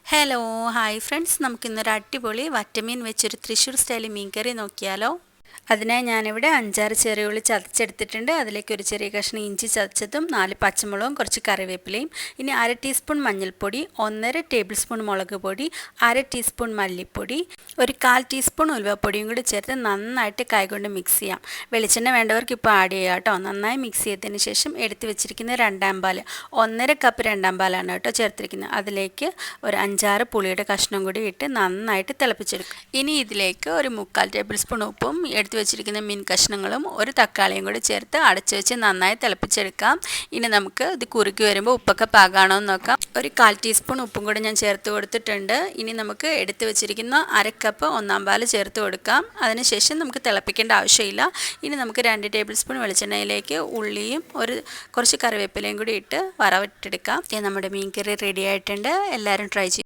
Hello hi friends, നമുക്കിന്നൊരു അടിപൊളി വറ്റമീൻ വെച്ചൊരു തൃശ്ശൂർ സ്റ്റൈൽ മീൻ കറി നോക്കിയാലോ. അതിനായി ഞാനിവിടെ 5-6 ചെറിയ ഉള്ളി ചതച്ചെടുത്തിട്ടുണ്ട്. അതിലേക്ക് ഒരു ചെറിയ കഷ്ണം ഇഞ്ചി ചതച്ചതും 4 പച്ചമുളകും കുറച്ച് കറിവേപ്പിലയും, ഇനി 1/2 ടീസ്പൂൺ മഞ്ഞൾപ്പൊടി, 1.5 ടേബിൾ സ്പൂൺ മുളക് പൊടി, 1/2 ടീസ്പൂൺ മല്ലിപ്പൊടി, ഒരു 1/4 ടീസ്പൂൺ ഉലുവപ്പൊടിയും കൂടി ചേർത്ത് നന്നായിട്ട് കൈകൊണ്ട് മിക്സ് ചെയ്യാം. വെളിച്ചെണ്ണ വേണ്ടവർക്ക് ഇപ്പോൾ ആഡ് ചെയ്യാം കേട്ടോ. നന്നായി മിക്സ് ചെയ്തതിന് ശേഷം എടുത്ത് വെച്ചിരിക്കുന്ന രണ്ടാം പാൽ, 1.5 കപ്പ് രണ്ടാം പാലാണ് കേട്ടോ ചേർത്തിരിക്കുന്നത്. അതിലേക്ക് ഒരു 5-6 പുളിയുടെ കഷ്ണം കൂടി ഇട്ട് നന്നായിട്ട് തിളപ്പിച്ചെടുക്കും. ഇനി ഇതിലേക്ക് ഒരു 3/4 ടേബിൾ സ്പൂൺ ഉപ്പും എടുത്ത് വെച്ചിരിക്കുന്ന മീൻ കഷ്ണങ്ങളും ഒരു തക്കാളിയും കൂടി ചേർത്ത് അടച്ചു വെച്ച് നന്നായി തിളപ്പിച്ചെടുക്കാം. ഇനി നമുക്ക് ഇത് കുറുക്കി വരുമ്പോൾ ഉപ്പൊക്കെ പാകാണോ എന്ന് നോക്കാം. ഒരു 1/4 ടീസ്പൂൺ ഉപ്പും കൂടി ഞാൻ ചേർത്ത് കൊടുത്തിട്ടുണ്ട്. ഇനി നമുക്ക് എടുത്ത് വെച്ചിരിക്കുന്ന 1/2 കപ്പ് ഒന്നാം പാൽ ചേർത്ത് കൊടുക്കാം. അതിനുശേഷം നമുക്ക് തിളപ്പിക്കേണ്ട ആവശ്യമില്ല. ഇനി നമുക്ക് 2 ടേബിൾ സ്പൂൺ വെളിച്ചെണ്ണയിലേക്ക് ഉള്ളിയും കുറച്ച് കറിവേപ്പിലയും കൂടി ഇട്ട് വറവിട്ടെടുക്കാം. നമ്മുടെ മീൻ കറി റെഡി ആയിട്ടുണ്ട്. എല്ലാവരും ട്രൈ ചെയ്യും.